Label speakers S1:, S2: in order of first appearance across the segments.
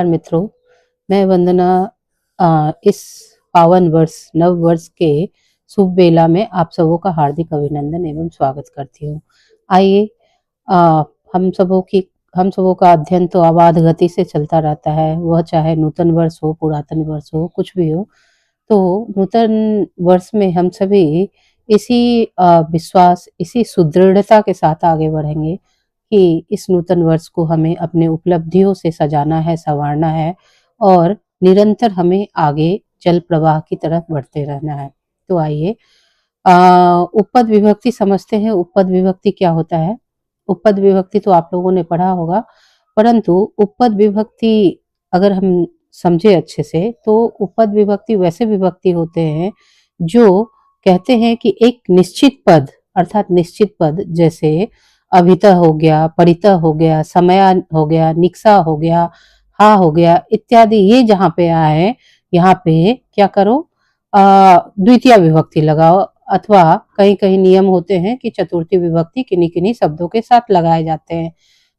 S1: मित्रों, मैं वंदना इस पावन वर्ष नव वर्ष के शुभ बेला में आप सबों का हार्दिक अभिनंदन एवं स्वागत करती हूँ। आइए, अ, हम सबों की हम सबों का अध्ययन तो अबाध गति से चलता रहता है, वह चाहे नूतन वर्ष हो, पुरातन वर्ष हो, कुछ भी हो। तो नूतन वर्ष में हम सभी इसी विश्वास, इसी सुदृढ़ता के साथ आगे बढ़ेंगे कि इस नूतन वर्ष को हमें अपने उपलब्धियों से सजाना है, संवारना है और निरंतर हमें आगे जल प्रवाह की तरफ बढ़ते रहना है। तो आइए, उपपद विभक्ति समझते हैं। उपपद विभक्ति क्या होता है? उपपद विभक्ति तो आप लोगों ने पढ़ा होगा, परंतु उपपद विभक्ति अगर हम समझे अच्छे से तो उपपद विभक्ति वैसे विभक्ति होते हैं जो कहते हैं कि एक निश्चित पद अर्थात निश्चित पद, जैसे अभितः हो गया, परितः हो गया, समया हो गया, निक्सा हो गया, हा हो गया इत्यादि, ये जहाँ पे आए यहाँ पे क्या करो, द्वितीय विभक्ति लगाओ। अथवा कहीं कहीं नियम होते हैं कि चतुर्थी विभक्ति किन्हीं किन्हीं शब्दों के साथ लगाए जाते हैं।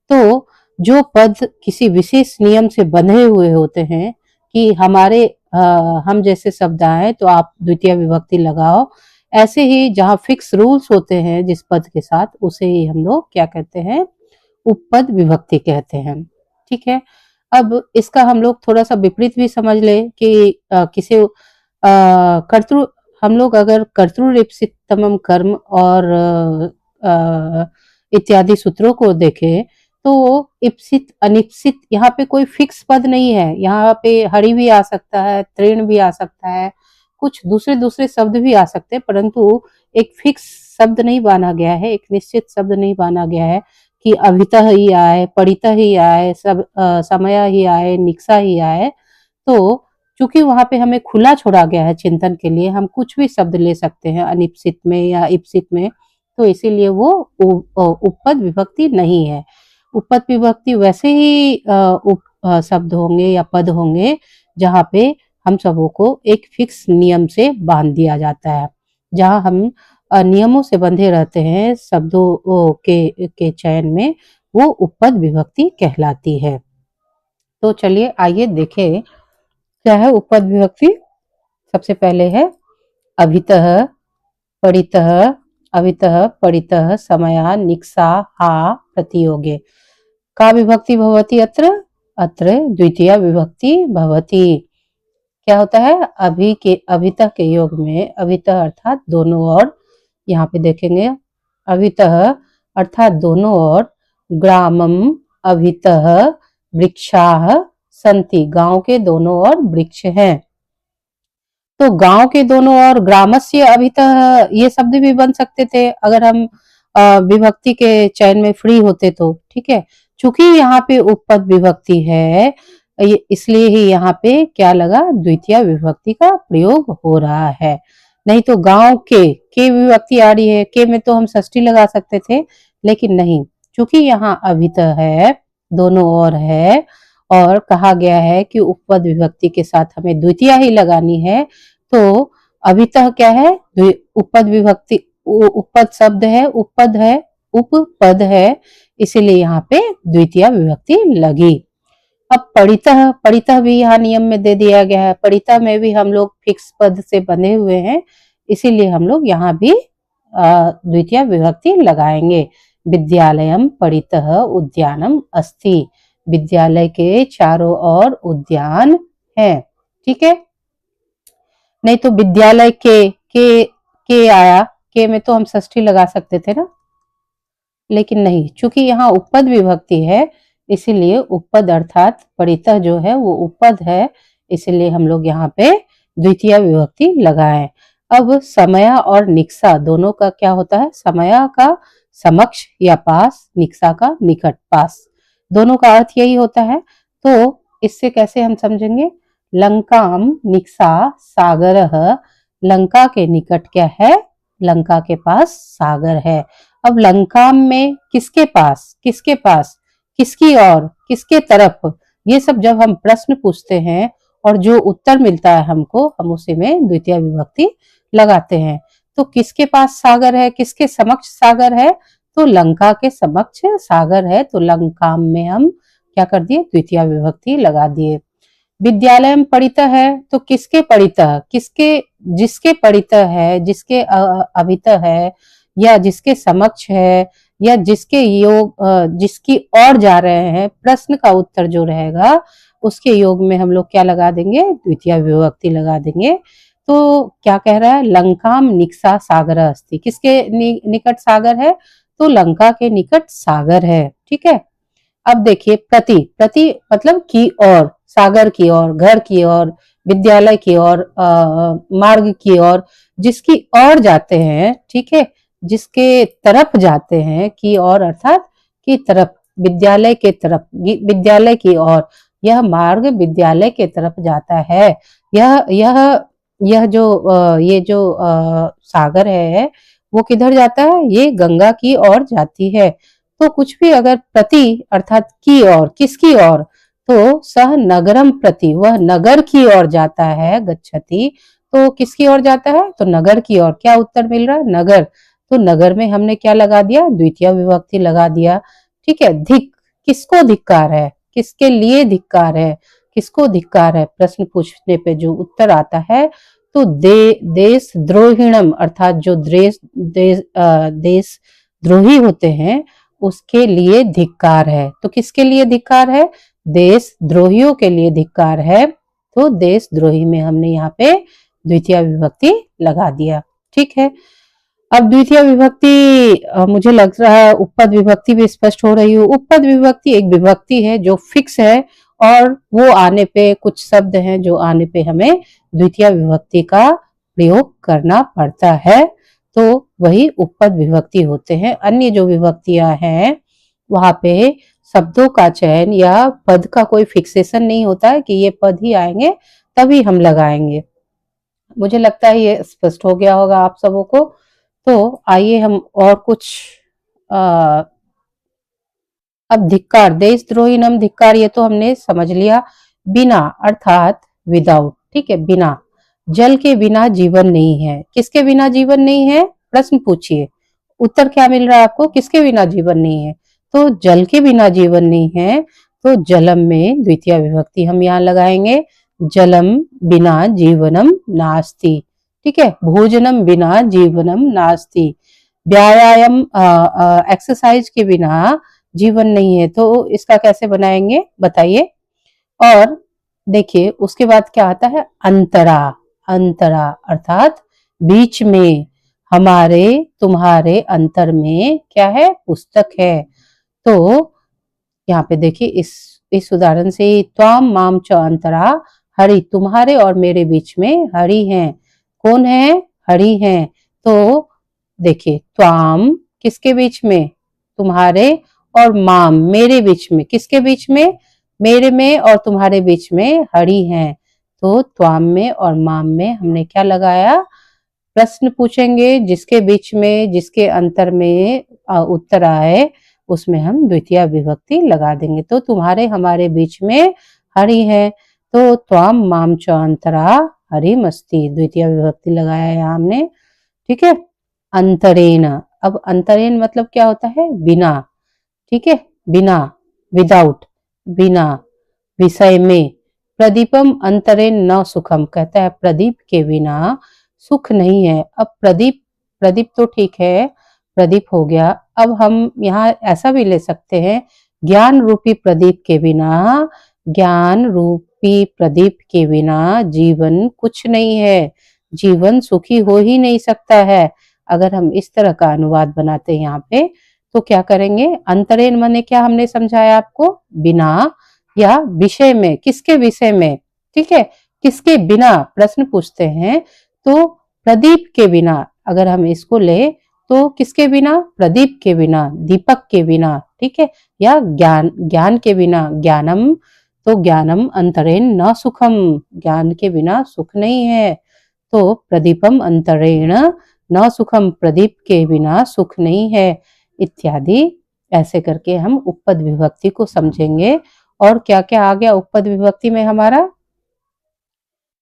S1: तो जो पद किसी विशेष नियम से बंधे हुए होते हैं कि हम जैसे शब्द आए तो आप द्वितीय विभक्ति लगाओ, ऐसे ही जहाँ फिक्स रूल्स होते हैं जिस पद के साथ, उसे ही हम लोग क्या कहते हैं? उपपद विभक्ति कहते हैं। ठीक है। अब इसका हम लोग थोड़ा सा विपरीत भी समझ ले कि किसी कर्तृ हम लोग अगर कर्तृ कर्म और इत्यादि सूत्रों को देखें तो इप्सित अनिप्सित यहाँ पे कोई फिक्स पद नहीं है। यहाँ पे हरि भी आ सकता है, तृण भी आ सकता है, कुछ दूसरे दूसरे शब्द भी आ सकते हैं, परंतु एक फिक्स शब्द नहीं माना गया है, एक निश्चित शब्द नहीं माना गया है कि अभितः ही आए, परितः ही आए, समय ही आए, निक्सा ही आए। तो चूंकि वहां पे हमें खुला छोड़ा गया है चिंतन के लिए, हम कुछ भी शब्द ले सकते हैं अनिप्सित में या इप्सित में, तो इसीलिए वो उपपद विभक्ति नहीं है। उपपद विभक्ति वैसे ही शब्द होंगे या पद होंगे जहाँ पे हम सबों को एक फिक्स नियम से बांध दिया जाता है, जहाँ हम नियमों से बंधे रहते हैं शब्दों के चयन में, वो उपपद विभक्ति कहलाती है। तो चलिए आइए देखें क्या है उपपद विभक्ति। सबसे पहले है अभितः, परितः, अभितः, परितः, समया, निक्सा, हा, प्रतियोगे। का विभक्ति भवति अत्र? अत्र द्वितीय विभक्ति भवति। क्या होता है? अभितः के योग में, अभितः अर्थात दोनों ओर, यहाँ पे देखेंगे अभितः अर्थात दोनों ओर, ग्रामम अभितः वृक्षाः सन्ति, गांव के दोनों ओर वृक्ष हैं। तो गांव के दोनों ओर ग्रामस्य अभितः, ये शब्द भी बन सकते थे अगर हम विभक्ति के चयन में फ्री होते तो। ठीक है। चूंकि यहाँ पे उपपद विभक्ति है, इसलिए ही यहाँ पे क्या लगा? द्वितीय विभक्ति का प्रयोग हो रहा है। नहीं तो गांव के विभक्ति आ रही है, के में तो हम षष्ठी लगा सकते थे, लेकिन नहीं, चूंकि यहाँ अभितः है, दोनों ओर है, और कहा गया है कि उपपद विभक्ति के साथ हमें द्वितीय ही लगानी है, तो अभितः क्या है? उपपद विभक्ति, उपपद शब्द है, उपपद है, उपपद है, इसीलिए यहाँ पे द्वितीय विभक्ति लगी। अब परितः, परितः भी यहाँ नियम में दे दिया गया है। परितः में भी हम लोग फिक्स पद से बने हुए हैं, इसीलिए हम लोग यहाँ भी द्वितीय विभक्ति लगाएंगे। विद्यालयम परितः उद्यानम अस्ति, विद्यालय के चारों ओर उद्यान है। ठीक है। नहीं तो विद्यालय के आया, के में तो हम षष्ठी लगा सकते थे ना, लेकिन नहीं, चूंकि यहाँ उपपद विभक्ति है, इसीलिए उपपद अर्थात परितः जो है वो उपपद है, इसीलिए हम लोग यहाँ पे द्वितीय विभक्ति लगाएं। अब समया और निक्सा दोनों का क्या होता है? समया का समक्ष या पास, निक्सा का निकट, पास, दोनों का अर्थ यही होता है। तो इससे कैसे हम समझेंगे? लंकाम निक्सा सागरः, लंका के निकट क्या है? लंका के पास सागर है। अब लंकाम में किसके पास, किसके पास, किसकी ओर, किसके तरफ, ये सब जब हम प्रश्न पूछते हैं और जो उत्तर मिलता है हमको, हम उसी में द्वितीय विभक्ति लगाते हैं। तो किसके पास सागर है, किसके समक्ष सागर है? तो लंका के समक्ष सागर है, तो लंकाम में हम क्या कर दिए, द्वितीय विभक्ति लगा दिए। विद्यालय में पढ़िता है तो किसके पढ़िता, किसके, जिसके पढ़िता है, जिसके अभित है, या जिसके समक्ष है, या जिसके योग जिसकी ओर जा रहे हैं, प्रश्न का उत्तर जो रहेगा उसके योग में हम लोग क्या लगा देंगे, द्वितीय विभक्ति लगा देंगे। तो क्या कह रहा है, लंकाम निकषा सागर अस्ति, किसके निकट सागर है, तो लंका के निकट सागर है। ठीक है। अब देखिए प्रति, प्रति मतलब की ओर, सागर की ओर, घर की ओर, विद्यालय की ओर, मार्ग की ओर, जिसकी ओर जाते हैं। ठीक है, जिसके तरफ जाते हैं, की ओर अर्थात की तरफ, विद्यालय के तरफ, विद्यालय की ओर, यह मार्ग विद्यालय के तरफ जाता है। यह जो ये जो सागर है वो किधर जाता है, ये गंगा की ओर जाती है। तो कुछ भी अगर प्रति अर्थात की ओर, किसकी ओर, तो सह नगरम प्रति, वह नगर की ओर जाता है, गच्छति, तो किसकी ओर जाता है, तो नगर की ओर। क्या उत्तर मिल रहा है, नगर। तो नगर में हमने क्या लगा दिया, द्वितीय विभक्ति लगा दिया। ठीक है। धिक, किसको धिक्कार है, किसके लिए धिक्कार है, किसको धिक्कार है, प्रश्न पूछने पे जो उत्तर आता है तो देश द्रोहिणम अर्थात जो देश द्रोही होते हैं उसके लिए धिक्कार है। तो किसके लिए धिक्कार है, देश द्रोहियों के लिए धिक्कार है। तो देश द्रोही में हमने यहाँ पे द्वितीय विभक्ति लगा दिया। ठीक है। अब द्वितीय विभक्ति मुझे लग रहा है उपपद विभक्ति भी स्पष्ट हो रही हो। उपपद विभक्ति एक विभक्ति है जो फिक्स है और वो आने पे, कुछ शब्द हैं जो आने पे हमें द्वितीय विभक्ति का प्रयोग करना पड़ता है, तो वही उपपद विभक्ति होते हैं। अन्य जो विभक्तियां हैं वहां पे शब्दों का चयन या पद का कोई फिक्सेशन नहीं होता है कि ये पद ही आएंगे तभी हम लगाएंगे। मुझे लगता है ये स्पष्ट हो गया होगा आप सबों को। तो आइए हम और कुछ अब धिक्कार, देशद्रोही नम धिक्कार, ये तो हमने समझ लिया। बिना अर्थात विदाउट। ठीक है, बिना, जल के बिना जीवन नहीं है। किसके बिना जीवन नहीं है, प्रश्न पूछिए, उत्तर क्या मिल रहा है आपको, किसके बिना जीवन नहीं है, तो जल के बिना जीवन नहीं है। तो जलम में द्वितीय विभक्ति हम यहाँ लगाएंगे, जलम बिना जीवनम नास्ति। ठीक है, भोजनम बिना जीवनम नास्ति, व्यायाम एक्सरसाइज के बिना जीवन नहीं है। तो इसका कैसे बनाएंगे बताइए। और देखिए उसके बाद क्या आता है, अंतरा, अंतरा अर्थात बीच में, हमारे तुम्हारे अंतर में क्या है, पुस्तक है। तो यहाँ पे देखिए इस उदाहरण से, त्वाम माम च अंतरा हरि, तुम्हारे और मेरे बीच में हरि है। कौन है, हरि है। तो देखिए त्वाम किसके बीच में, तुम्हारे, और माम मेरे बीच में, किसके बीच में, मेरे में और तुम्हारे बीच में हरि हैं। तो त्वाम में और माम में हमने क्या लगाया, प्रश्न पूछेंगे, जिसके बीच में, जिसके अंतर में उत्तर आए उसमें हम द्वितीय विभक्ति लगा देंगे। तो तुम्हारे हमारे बीच में हरि है, तो त्वाम माम च अंतरा हरि मस्ती, द्वितीय विभक्ति लगाया है हमने। ठीक है। अंतरेण, अब अंतरेण मतलब क्या होता है, बिना। ठीक है, बिना, विदाउट, बिना, विषय में। प्रदीपम अंतरेण न सुखम, कहता है प्रदीप के बिना सुख नहीं है। अब प्रदीप, प्रदीप तो ठीक है, प्रदीप हो गया। अब हम यहाँ ऐसा भी ले सकते हैं, ज्ञान रूपी प्रदीप के बिना, ज्ञान रूपी प्रदीप के बिना जीवन कुछ नहीं है, जीवन सुखी हो ही नहीं सकता है। अगर हम इस तरह का अनुवाद बनाते हैं यहाँ पे तो क्या करेंगे, अंतरेण माने क्या हमने समझाया आपको, बिना या विषय में, किसके विषय में। ठीक है, किसके बिना प्रश्न पूछते हैं, तो प्रदीप के बिना अगर हम इसको ले तो किसके बिना, प्रदीप के बिना, दीपक के बिना। ठीक है, या ज्ञान, ज्ञान के बिना, ज्ञानम, तो ज्ञानम अंतरेण न सुखम, ज्ञान के बिना सुख नहीं है। तो प्रदीपम अंतरेण न सुखम, प्रदीप के बिना सुख नहीं है, इत्यादि। ऐसे करके हम उपपद विभक्ति को समझेंगे। और क्या क्या आ गया उपपद विभक्ति में हमारा,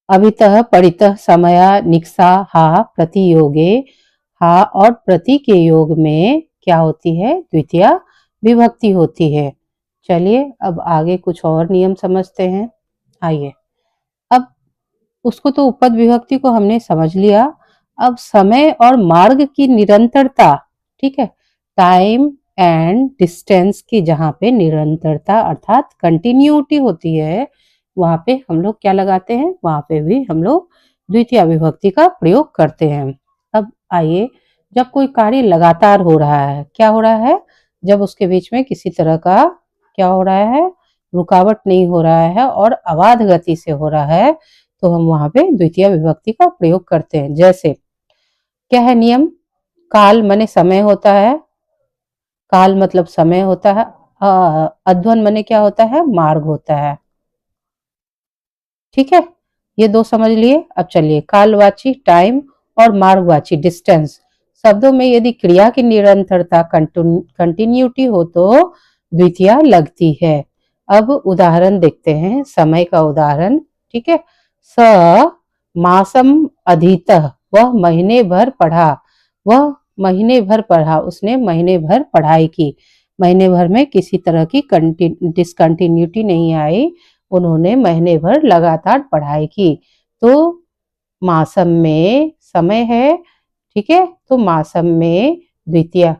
S1: अभितः परितः समया निक्सा हा प्रतियोगे, हा और प्रति के योग में क्या होती है, द्वितीय विभक्ति होती है। चलिए अब आगे कुछ और नियम समझते हैं। आइए, अब उसको तो उपपद विभक्ति को हमने समझ लिया। अब समय और मार्ग की निरंतरता, ठीक है, टाइम एंड डिस्टेंस की जहाँ पे निरंतरता अर्थात कंटिन्यूटी होती है, वहां पे हम लोग क्या लगाते हैं, वहां पे भी हम लोग द्वितीय विभक्ति का प्रयोग करते हैं। अब आइए, जब कोई कार्य लगातार हो रहा है, क्या हो रहा है, जब उसके बीच में किसी तरह का क्या हो रहा है, रुकावट नहीं हो रहा है और अबाध गति से हो रहा है, तो हम वहां पे द्वितीय विभक्ति का प्रयोग करते हैं। जैसे क्या है नियम, काल मने समय होता है, काल मतलब समय होता है, अध्वन मने क्या होता है, मार्ग होता है। ठीक है, ये दो समझ लिए। अब चलिए, कालवाची टाइम और मार्गवाची डिस्टेंस शब्दों में यदि क्रिया की निरंतरता कंटिन्यूटी हो तो द्वितीय लगती है। अब उदाहरण देखते हैं, समय का उदाहरण। ठीक है, स मासम अधीतः, वह महीने भर पढ़ा, वह महीने भर पढ़ा, उसने महीने भर पढ़ाई की। महीने भर में किसी तरह की डिसकंटिन्यूटी नहीं आई, उन्होंने महीने भर लगातार पढ़ाई की। तो मासम में समय है, ठीक है, तो मासम में द्वितीय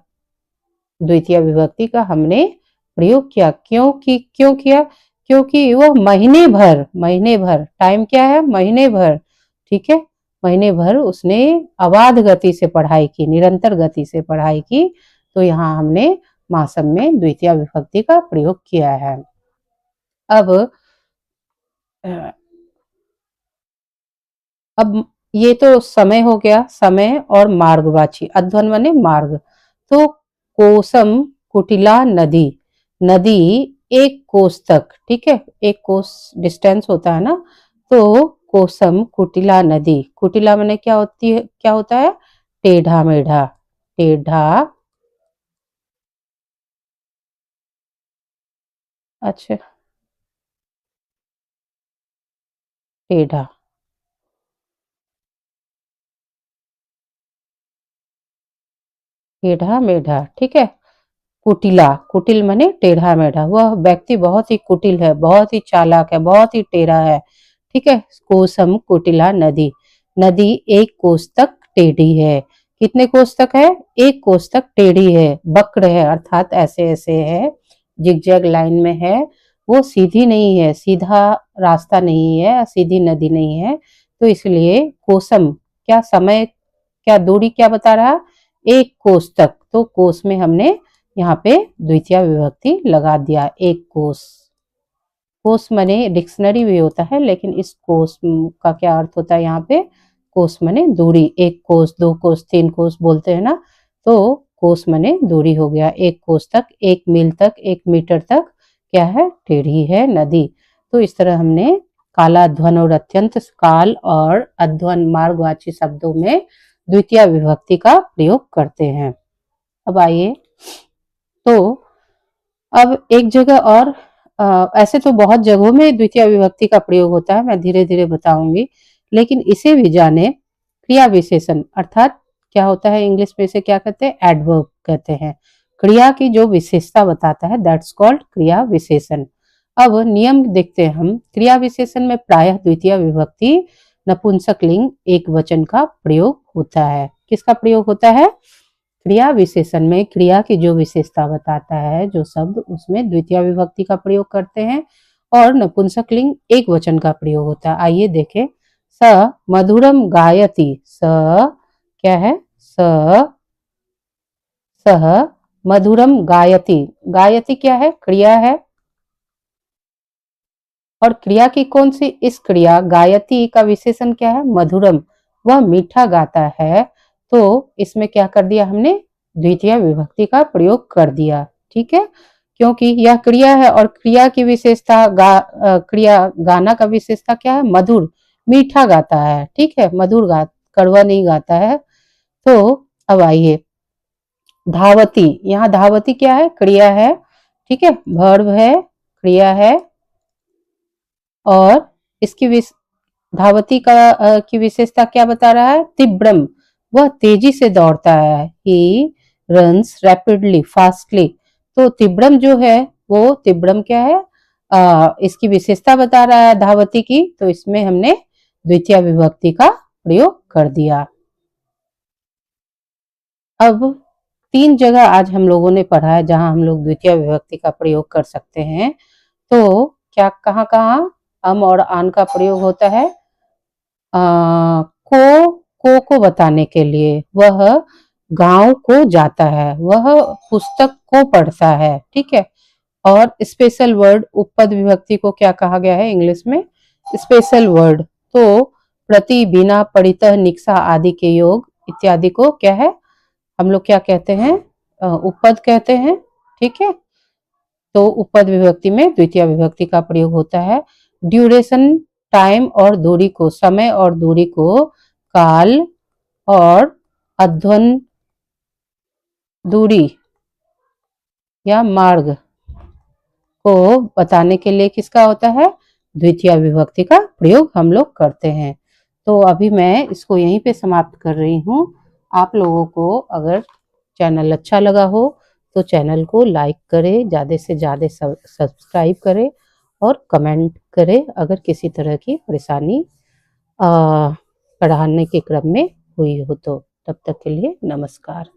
S1: द्वितीय विभक्ति का हमने प्रयोग किया। क्यों किया, क्योंकि वह महीने भर टाइम क्या है, महीने भर, ठीक है, महीने भर उसने अबाध गति से पढ़ाई की, निरंतर गति से पढ़ाई की, तो यहाँ हमने मासम में द्वितीय विभक्ति का प्रयोग किया है। अब ये तो समय हो गया, समय और मार्गवाची, अध्वन माने मार्ग। तो कोसम कुटिला नदी, नदी एक कोस तक, ठीक है, एक कोस डिस्टेंस होता है ना, तो कोसम कुटिला नदी, कुटिला माने क्या होती है, क्या होता है, टेढ़ा मेढ़ा, टेढ़ा, अच्छा, टेढ़ा, टेढ़ा मेढ़ा, ठीक है। कुटिला, कुटिल माने टेढ़ा मेढ़ा, वह व्यक्ति बहुत ही कुटिल है, बहुत ही चालाक है, बहुत ही टेढ़ा है, ठीक है। कोसम कुटिला नदी, नदी एक कोस तक टेढ़ी है। कितने कोस तक है, एक कोस तक टेढ़ी है, वक्र है अर्थात ऐसे ऐसे है, जिगजैग लाइन में है, वो सीधी नहीं है, सीधा रास्ता नहीं है, सीधी नदी नहीं है। तो इसलिए कोसम क्या समय, क्या दूरी क्या बता रहा, एक कोस तक, तो कोस में हमने यहाँ पे द्वितीय विभक्ति लगा दिया, एक कोस। कोस मने डिक्शनरी भी होता है, लेकिन इस कोस का क्या अर्थ होता है यहाँ पे, कोस मने दूरी, एक कोस, दो कोस, तीन कोस बोलते हैं ना, तो कोस मने दूरी हो गया, एक कोस तक, एक मील तक, एक मीटर तक क्या है, टेढ़ी है नदी। तो इस तरह हमने काला ध्वन और अत्यंत काल और अध्वन मार्गवाची शब्दों में द्वितीय विभक्ति का प्रयोग करते हैं। अब आइए, तो अब एक जगह और, ऐसे तो बहुत जगहों में द्वितीय विभक्ति का प्रयोग होता है, मैं धीरे धीरे बताऊंगी, लेकिन इसे भी जाने, क्रिया विशेषण अर्थात क्या होता है, इंग्लिश में इसे क्या कहते हैं, एडवर्ब कहते हैं, क्रिया की जो विशेषता बताता है, दैट्स कॉल्ड क्रिया विशेषण। अब नियम देखते हैं हम, क्रिया विशेषण में प्रायः द्वितीय विभक्ति नपुंसक लिंग एक वचन का प्रयोग होता है। किसका प्रयोग होता है, क्रिया विशेषण में क्रिया की जो विशेषता बताता है जो शब्द, उसमें द्वितीय विभक्ति का प्रयोग करते हैं और नपुंसक लिंग एक वचन का प्रयोग होता है। आइए देखें, स मधुरम गायति, स क्या है, सह मधुरम गायति, गायति क्या है, क्रिया है, और क्रिया की कौन सी, इस क्रिया गायति का विशेषण क्या है, मधुरम, वह मीठा गाता है। तो इसमें क्या कर दिया हमने, द्वितीय विभक्ति का प्रयोग कर दिया, ठीक है, क्योंकि यह क्रिया है और क्रिया की विशेषता क्रिया गाना का विशेषता क्या है, मधुर, मीठा गाता है, ठीक है, मधुर गा, कड़वा नहीं गाता है। तो अब आइए, धावती, यहाँ धावती क्या है, क्रिया है, ठीक है, वर्ब है, क्रिया है, और इसकी धावती का की विशेषता क्या बता रहा है, तीव्रम, वह तेजी से दौड़ता है, ही रन्स रैपिडली फास्टली। तो तीव्रम जो है वो तिब्रम क्या है, इसकी विशेषता बता रहा है धावती की, तो इसमें हमने द्वितीय विभक्ति का प्रयोग कर दिया। अब 3 जगह आज हम लोगों ने पढ़ा है जहां हम लोग द्वितीय विभक्ति का प्रयोग कर सकते हैं। तो क्या कहाँ कहाँ अम और आन का प्रयोग होता है? को बताने के लिए, वह गांव को जाता है, वह पुस्तक को पढ़ता है, ठीक है। और स्पेशल वर्ड, उपपद विभक्ति को क्या कहा गया है इंग्लिश में? Special word. तो प्रति, बिना, परितः, निक्सा आदि के योग इत्यादि को क्या है, हम लोग क्या कहते हैं? उपपद कहते हैं, ठीक है। तो उपपद विभक्ति में द्वितीय विभक्ति का प्रयोग होता है। ड्यूरेशन, टाइम और दूरी को, समय और दूरी को, काल और अध्वन, दूरी या मार्ग को बताने के लिए किसका होता है? द्वितीय विभक्ति का प्रयोग हम लोग करते हैं। तो अभी मैं इसको यहीं पे समाप्त कर रही हूँ। आप लोगों को अगर चैनल अच्छा लगा हो तो चैनल को लाइक करें, ज़्यादा से ज़्यादा सब्सक्राइब करें और कमेंट करें अगर किसी तरह की परेशानी पढ़ाने के क्रम में हुई हो तो। तब तक के लिए नमस्कार।